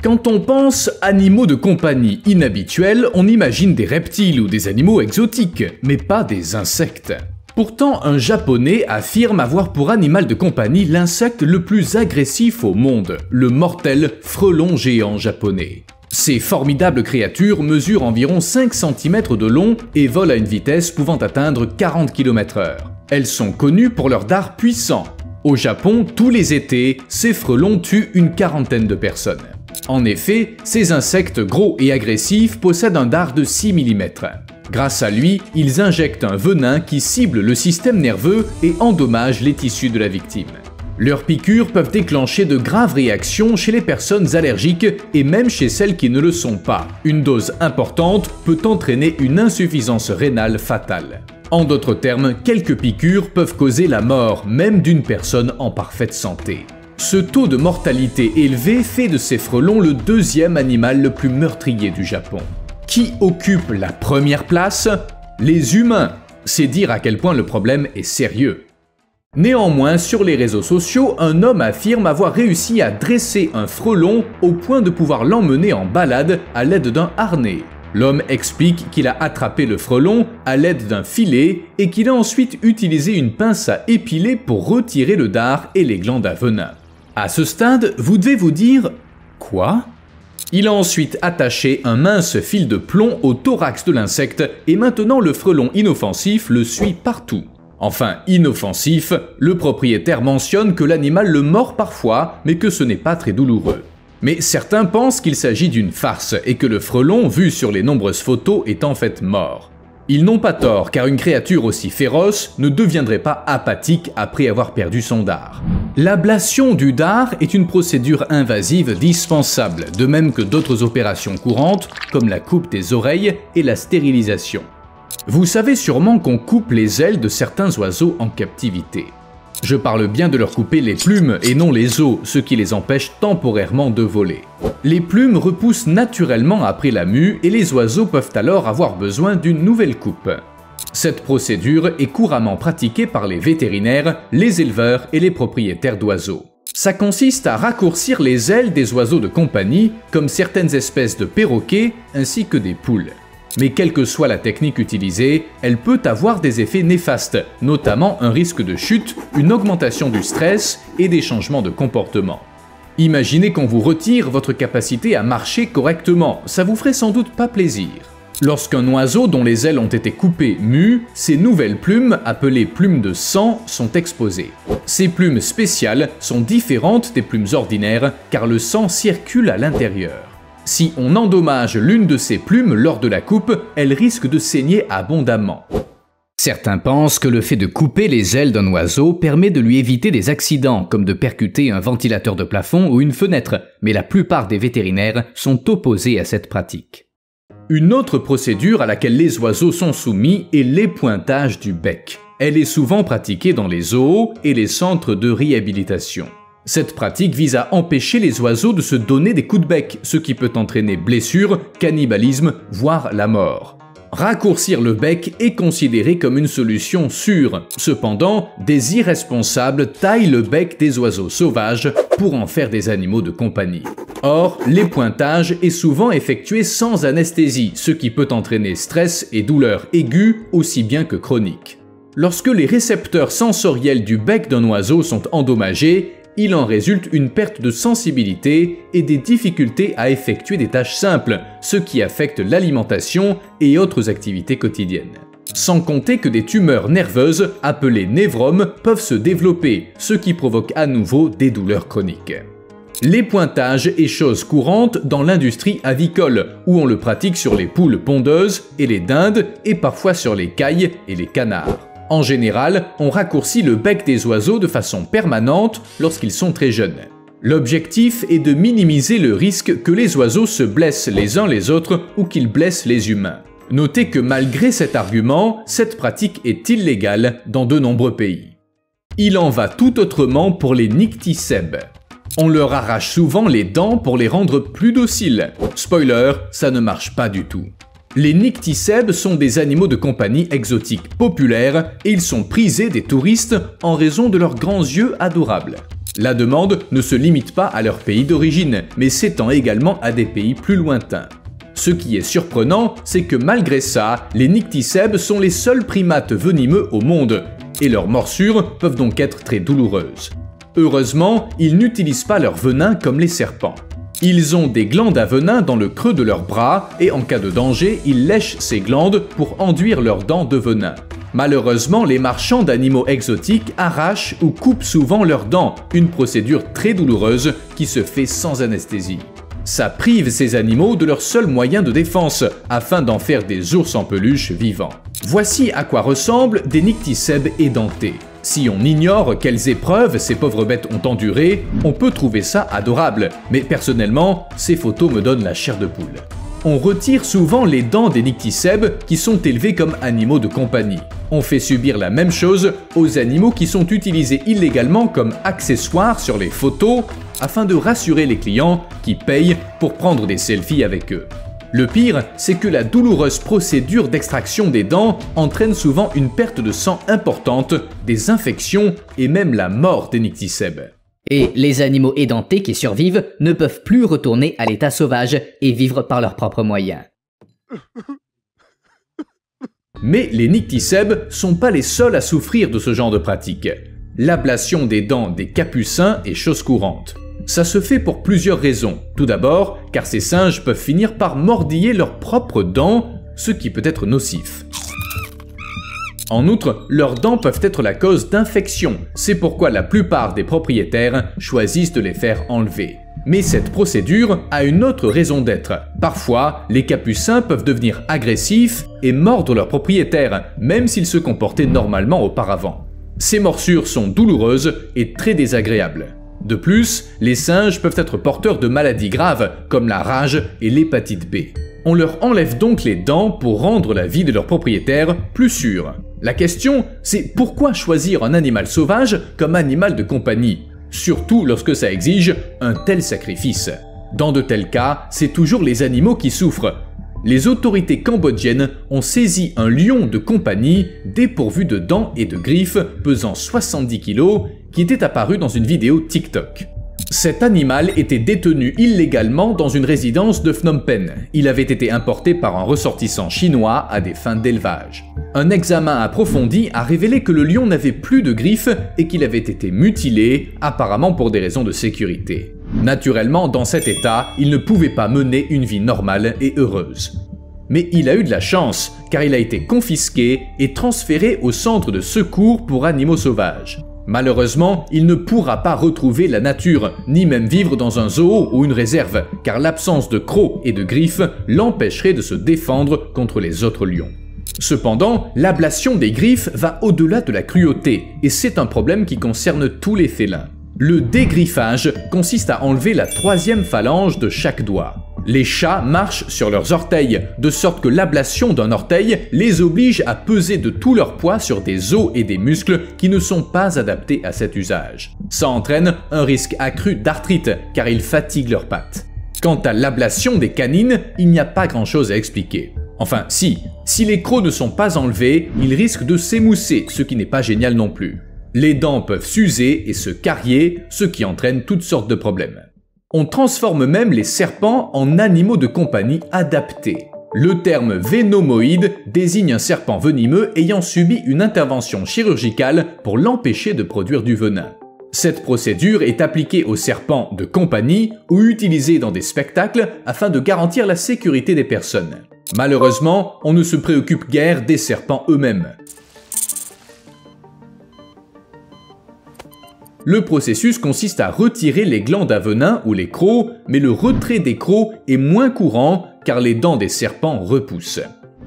Quand on pense animaux de compagnie inhabituels, on imagine des reptiles ou des animaux exotiques, mais pas des insectes. Pourtant, un Japonais affirme avoir pour animal de compagnie l'insecte le plus agressif au monde, le mortel frelon géant japonais. Ces formidables créatures mesurent environ 5 cm de long et volent à une vitesse pouvant atteindre 40 km/h. Elles sont connues pour leur dard puissant. Au Japon, tous les étés, ces frelons tuent une quarantaine de personnes. En effet, ces insectes gros et agressifs possèdent un dard de 6 mm. Grâce à lui, ils injectent un venin qui cible le système nerveux et endommage les tissus de la victime. Leurs piqûres peuvent déclencher de graves réactions chez les personnes allergiques et même chez celles qui ne le sont pas. Une dose importante peut entraîner une insuffisance rénale fatale. En d'autres termes, quelques piqûres peuvent causer la mort, même d'une personne en parfaite santé. Ce taux de mortalité élevé fait de ces frelons le deuxième animal le plus meurtrier du Japon. Qui occupe la première place? Les humains. C'est dire à quel point le problème est sérieux. Néanmoins, sur les réseaux sociaux, un homme affirme avoir réussi à dresser un frelon au point de pouvoir l'emmener en balade à l'aide d'un harnais. L'homme explique qu'il a attrapé le frelon à l'aide d'un filet et qu'il a ensuite utilisé une pince à épiler pour retirer le dard et les glandes à venin. À ce stade, vous devez vous dire « Quoi ?» Il a ensuite attaché un mince fil de plomb au thorax de l'insecte et maintenant le frelon inoffensif le suit partout. Enfin, inoffensif, le propriétaire mentionne que l'animal le mord parfois, mais que ce n'est pas très douloureux. Mais certains pensent qu'il s'agit d'une farce et que le frelon, vu sur les nombreuses photos, est en fait mort. Ils n'ont pas tort, car une créature aussi féroce ne deviendrait pas apathique après avoir perdu son dard. L'ablation du dard est une procédure invasive dispensable, de même que d'autres opérations courantes, comme la coupe des oreilles et la stérilisation. Vous savez sûrement qu'on coupe les ailes de certains oiseaux en captivité. Je parle bien de leur couper les plumes et non les os, ce qui les empêche temporairement de voler. Les plumes repoussent naturellement après la mue et les oiseaux peuvent alors avoir besoin d'une nouvelle coupe. Cette procédure est couramment pratiquée par les vétérinaires, les éleveurs et les propriétaires d'oiseaux. Ça consiste à raccourcir les ailes des oiseaux de compagnie, comme certaines espèces de perroquets ainsi que des poules. Mais quelle que soit la technique utilisée, elle peut avoir des effets néfastes, notamment un risque de chute, une augmentation du stress et des changements de comportement. Imaginez qu'on vous retire votre capacité à marcher correctement, ça vous ferait sans doute pas plaisir. Lorsqu'un oiseau dont les ailes ont été coupées mue, ses nouvelles plumes, appelées plumes de sang, sont exposées. Ces plumes spéciales sont différentes des plumes ordinaires car le sang circule à l'intérieur. Si on endommage l'une de ces plumes lors de la coupe, elle risque de saigner abondamment. Certains pensent que le fait de couper les ailes d'un oiseau permet de lui éviter des accidents, comme de percuter un ventilateur de plafond ou une fenêtre, mais la plupart des vétérinaires sont opposés à cette pratique. Une autre procédure à laquelle les oiseaux sont soumis est l'épointage du bec. Elle est souvent pratiquée dans les zoos et les centres de réhabilitation. Cette pratique vise à empêcher les oiseaux de se donner des coups de bec, ce qui peut entraîner blessures, cannibalisme, voire la mort. Raccourcir le bec est considéré comme une solution sûre. Cependant, des irresponsables taillent le bec des oiseaux sauvages pour en faire des animaux de compagnie. Or, l'épointage est souvent effectué sans anesthésie, ce qui peut entraîner stress et douleurs aiguës aussi bien que chroniques. Lorsque les récepteurs sensoriels du bec d'un oiseau sont endommagés, il en résulte une perte de sensibilité et des difficultés à effectuer des tâches simples, ce qui affecte l'alimentation et autres activités quotidiennes. Sans compter que des tumeurs nerveuses, appelées névromes, peuvent se développer, ce qui provoque à nouveau des douleurs chroniques. L'épointage est chose courante dans l'industrie avicole, où on le pratique sur les poules pondeuses et les dindes, et parfois sur les cailles et les canards. En général, on raccourcit le bec des oiseaux de façon permanente lorsqu'ils sont très jeunes. L'objectif est de minimiser le risque que les oiseaux se blessent les uns les autres ou qu'ils blessent les humains. Notez que malgré cet argument, cette pratique est illégale dans de nombreux pays. Il en va tout autrement pour les nycticèbes. On leur arrache souvent les dents pour les rendre plus dociles. Spoiler, ça ne marche pas du tout. Les nycticèbes sont des animaux de compagnie exotiques populaires et ils sont prisés des touristes en raison de leurs grands yeux adorables. La demande ne se limite pas à leur pays d'origine, mais s'étend également à des pays plus lointains. Ce qui est surprenant, c'est que malgré ça, les nycticèbes sont les seuls primates venimeux au monde, et leurs morsures peuvent donc être très douloureuses. Heureusement, ils n'utilisent pas leur venin comme les serpents. Ils ont des glandes à venin dans le creux de leurs bras et en cas de danger, ils lèchent ces glandes pour enduire leurs dents de venin. Malheureusement, les marchands d'animaux exotiques arrachent ou coupent souvent leurs dents, une procédure très douloureuse qui se fait sans anesthésie. Ça prive ces animaux de leur seul moyen de défense, afin d'en faire des ours en peluche vivants. Voici à quoi ressemblent des nycticèbes édentés. Si on ignore quelles épreuves ces pauvres bêtes ont endurées, on peut trouver ça adorable, mais personnellement, ces photos me donnent la chair de poule. On retire souvent les dents des nycticèbes qui sont élevés comme animaux de compagnie. On fait subir la même chose aux animaux qui sont utilisés illégalement comme accessoires sur les photos afin de rassurer les clients qui payent pour prendre des selfies avec eux. Le pire, c'est que la douloureuse procédure d'extraction des dents entraîne souvent une perte de sang importante, des infections et même la mort des nycticèbes. Et les animaux édentés qui survivent ne peuvent plus retourner à l'état sauvage et vivre par leurs propres moyens. Mais les nycticèbes sont pas les seuls à souffrir de ce genre de pratique. L'ablation des dents des capucins est chose courante. Ça se fait pour plusieurs raisons. Tout d'abord, car ces singes peuvent finir par mordiller leurs propres dents, ce qui peut être nocif. En outre, leurs dents peuvent être la cause d'infections, c'est pourquoi la plupart des propriétaires choisissent de les faire enlever. Mais cette procédure a une autre raison d'être. Parfois, les capucins peuvent devenir agressifs et mordre leurs propriétaires, même s'ils se comportaient normalement auparavant. Ces morsures sont douloureuses et très désagréables. De plus, les singes peuvent être porteurs de maladies graves comme la rage et l'hépatite B. On leur enlève donc les dents pour rendre la vie de leurs propriétaires plus sûre. La question, c'est pourquoi choisir un animal sauvage comme animal de compagnie, surtout lorsque ça exige un tel sacrifice. Dans de tels cas, c'est toujours les animaux qui souffrent. Les autorités cambodgiennes ont saisi un lion de compagnie dépourvu de dents et de griffes pesant 70 kg qui était apparu dans une vidéo TikTok. Cet animal était détenu illégalement dans une résidence de Phnom Penh. Il avait été importé par un ressortissant chinois à des fins d'élevage. Un examen approfondi a révélé que le lion n'avait plus de griffes et qu'il avait été mutilé, apparemment pour des raisons de sécurité. Naturellement, dans cet état, il ne pouvait pas mener une vie normale et heureuse. Mais il a eu de la chance, car il a été confisqué et transféré au centre de secours pour animaux sauvages. Malheureusement, il ne pourra pas retrouver la nature, ni même vivre dans un zoo ou une réserve, car l'absence de crocs et de griffes l'empêcherait de se défendre contre les autres lions. Cependant, l'ablation des griffes va au-delà de la cruauté, et c'est un problème qui concerne tous les félins. Le dégriffage consiste à enlever la troisième phalange de chaque doigt. Les chats marchent sur leurs orteils, de sorte que l'ablation d'un orteil les oblige à peser de tout leur poids sur des os et des muscles qui ne sont pas adaptés à cet usage. Ça entraîne un risque accru d'arthrite, car ils fatiguent leurs pattes. Quant à l'ablation des canines, il n'y a pas grand-chose à expliquer. Enfin, si les crocs ne sont pas enlevés, ils risquent de s'émousser, ce qui n'est pas génial non plus. Les dents peuvent s'user et se carier, ce qui entraîne toutes sortes de problèmes. On transforme même les serpents en animaux de compagnie adaptés. Le terme vénomoïde désigne un serpent venimeux ayant subi une intervention chirurgicale pour l'empêcher de produire du venin. Cette procédure est appliquée aux serpents de compagnie ou utilisée dans des spectacles afin de garantir la sécurité des personnes. Malheureusement, on ne se préoccupe guère des serpents eux-mêmes. Le processus consiste à retirer les glandes à venin ou les crocs, mais le retrait des crocs est moins courant car les dents des serpents repoussent.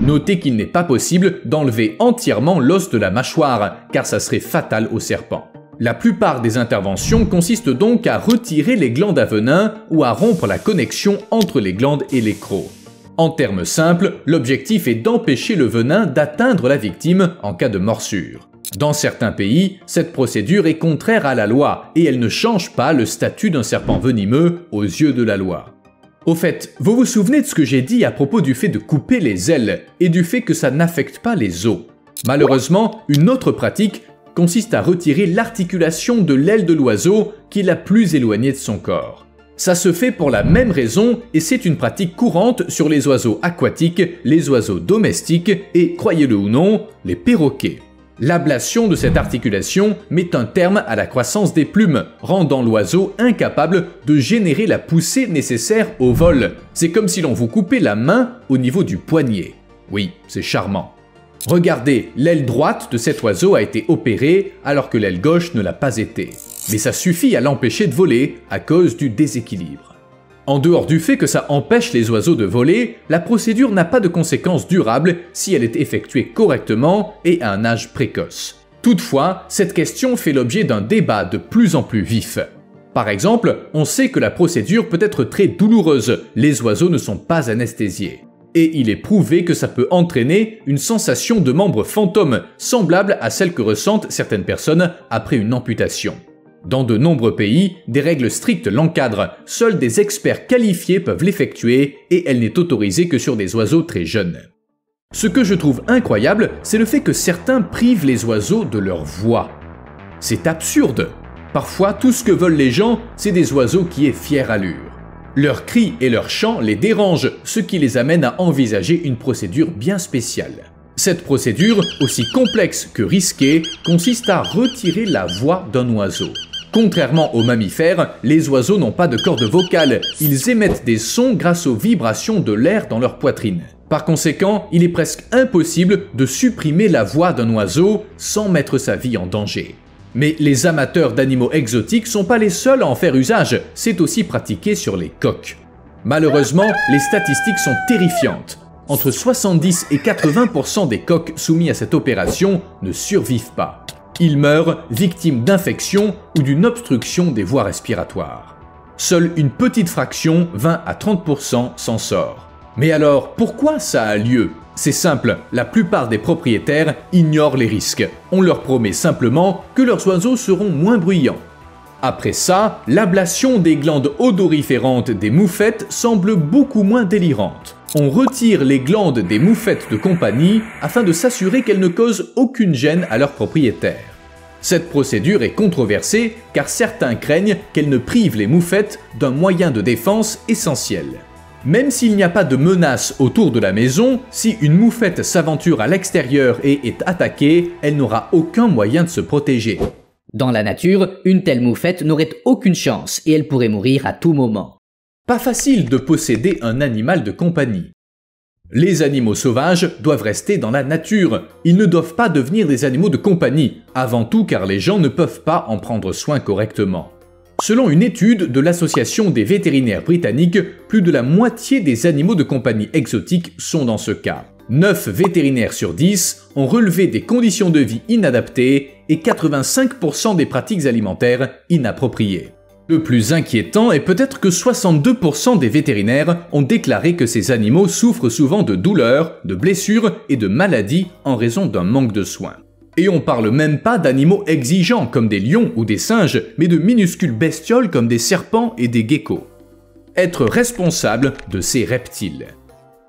Notez qu'il n'est pas possible d'enlever entièrement l'os de la mâchoire car ça serait fatal aux serpents. La plupart des interventions consistent donc à retirer les glandes à venin ou à rompre la connexion entre les glandes et les crocs. En termes simples, l'objectif est d'empêcher le venin d'atteindre la victime en cas de morsure. Dans certains pays, cette procédure est contraire à la loi et elle ne change pas le statut d'un serpent venimeux aux yeux de la loi. Au fait, vous vous souvenez de ce que j'ai dit à propos du fait de couper les ailes et du fait que ça n'affecte pas les os? Malheureusement, une autre pratique consiste à retirer l'articulation de l'aile de l'oiseau qui est la plus éloignée de son corps. Ça se fait pour la même raison et c'est une pratique courante sur les oiseaux aquatiques, les oiseaux domestiques et, croyez-le ou non, les perroquets. L'ablation de cette articulation met un terme à la croissance des plumes, rendant l'oiseau incapable de générer la poussée nécessaire au vol. C'est comme si l'on vous coupait la main au niveau du poignet. Oui, c'est charmant. Regardez, l'aile droite de cet oiseau a été opérée alors que l'aile gauche ne l'a pas été. Mais ça suffit à l'empêcher de voler à cause du déséquilibre. En dehors du fait que ça empêche les oiseaux de voler, la procédure n'a pas de conséquences durables si elle est effectuée correctement et à un âge précoce. Toutefois, cette question fait l'objet d'un débat de plus en plus vif. Par exemple, on sait que la procédure peut être très douloureuse, les oiseaux ne sont pas anesthésiés. Et il est prouvé que ça peut entraîner une sensation de membre fantôme, semblable à celle que ressentent certaines personnes après une amputation. Dans de nombreux pays, des règles strictes l'encadrent, seuls des experts qualifiés peuvent l'effectuer et elle n'est autorisée que sur des oiseaux très jeunes. Ce que je trouve incroyable, c'est le fait que certains privent les oiseaux de leur voix. C'est absurde. Parfois, tout ce que veulent les gens, c'est des oiseaux qui aient fière allure. Leurs cris et leurs chants les dérangent, ce qui les amène à envisager une procédure bien spéciale. Cette procédure, aussi complexe que risquée, consiste à retirer la voix d'un oiseau. Contrairement aux mammifères, les oiseaux n'ont pas de corde vocale, ils émettent des sons grâce aux vibrations de l'air dans leur poitrine. Par conséquent, il est presque impossible de supprimer la voix d'un oiseau sans mettre sa vie en danger. Mais les amateurs d'animaux exotiques sont pas les seuls à en faire usage, c'est aussi pratiqué sur les coqs. Malheureusement, les statistiques sont terrifiantes. Entre 70 et 80% des coqs soumis à cette opération ne survivent pas. Ils meurent victimes d'infections ou d'une obstruction des voies respiratoires. Seule une petite fraction, 20 à 30%, s'en sort. Mais alors, pourquoi ça a lieu ? C'est simple, la plupart des propriétaires ignorent les risques. On leur promet simplement que leurs oiseaux seront moins bruyants. Après ça, l'ablation des glandes odoriférantes des moufettes semble beaucoup moins délirante. On retire les glandes des moufettes de compagnie afin de s'assurer qu'elles ne causent aucune gêne à leurs propriétaires. Cette procédure est controversée car certains craignent qu'elle ne prive les moufettes d'un moyen de défense essentiel. Même s'il n'y a pas de menace autour de la maison, si une moufette s'aventure à l'extérieur et est attaquée, elle n'aura aucun moyen de se protéger. Dans la nature, une telle moufette n'aurait aucune chance et elle pourrait mourir à tout moment. Pas facile de posséder un animal de compagnie. Les animaux sauvages doivent rester dans la nature, ils ne doivent pas devenir des animaux de compagnie, avant tout car les gens ne peuvent pas en prendre soin correctement. Selon une étude de l'Association des vétérinaires britanniques, plus de la moitié des animaux de compagnie exotiques sont dans ce cas. 9 vétérinaires sur 10 ont relevé des conditions de vie inadaptées et 85% des pratiques alimentaires inappropriées. Le plus inquiétant est peut-être que 62% des vétérinaires ont déclaré que ces animaux souffrent souvent de douleurs, de blessures et de maladies en raison d'un manque de soins. Et on parle même pas d'animaux exigeants comme des lions ou des singes, mais de minuscules bestioles comme des serpents et des geckos. Être responsable de ces reptiles.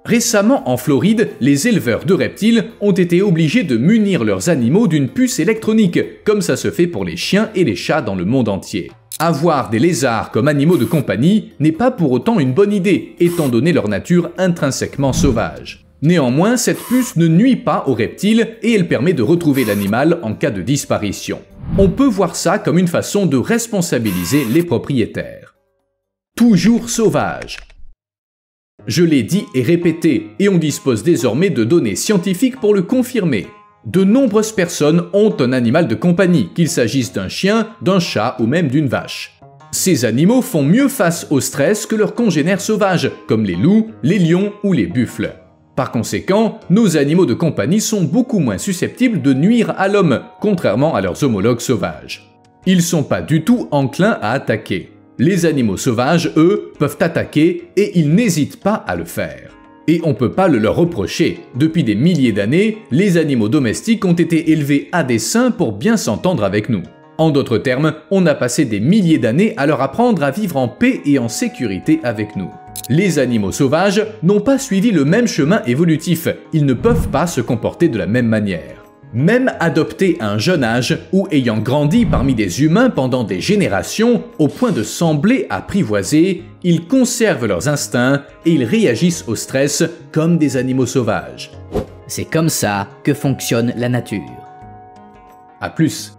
Récemment en Floride, les éleveurs de reptiles ont été obligés de munir leurs animaux d'une puce électronique, comme ça se fait pour les chiens et les chats dans le monde entier. Avoir des lézards comme animaux de compagnie n'est pas pour autant une bonne idée, étant donné leur nature intrinsèquement sauvage. Néanmoins, cette puce ne nuit pas aux reptiles et elle permet de retrouver l'animal en cas de disparition. On peut voir ça comme une façon de responsabiliser les propriétaires. Toujours sauvage. Je l'ai dit et répété, et on dispose désormais de données scientifiques pour le confirmer. De nombreuses personnes ont un animal de compagnie, qu'il s'agisse d'un chien, d'un chat ou même d'une vache. Ces animaux font mieux face au stress que leurs congénères sauvages, comme les loups, les lions ou les buffles. Par conséquent, nos animaux de compagnie sont beaucoup moins susceptibles de nuire à l'homme, contrairement à leurs homologues sauvages. Ils ne sont pas du tout enclins à attaquer. Les animaux sauvages, eux, peuvent attaquer et ils n'hésitent pas à le faire. Et on ne peut pas le leur reprocher. Depuis des milliers d'années, les animaux domestiques ont été élevés à dessein pour bien s'entendre avec nous. En d'autres termes, on a passé des milliers d'années à leur apprendre à vivre en paix et en sécurité avec nous. Les animaux sauvages n'ont pas suivi le même chemin évolutif, ils ne peuvent pas se comporter de la même manière. Même adoptés à un jeune âge ou ayant grandi parmi des humains pendant des générations au point de sembler apprivoisés, ils conservent leurs instincts et ils réagissent au stress comme des animaux sauvages. C'est comme ça que fonctionne la nature. À plus.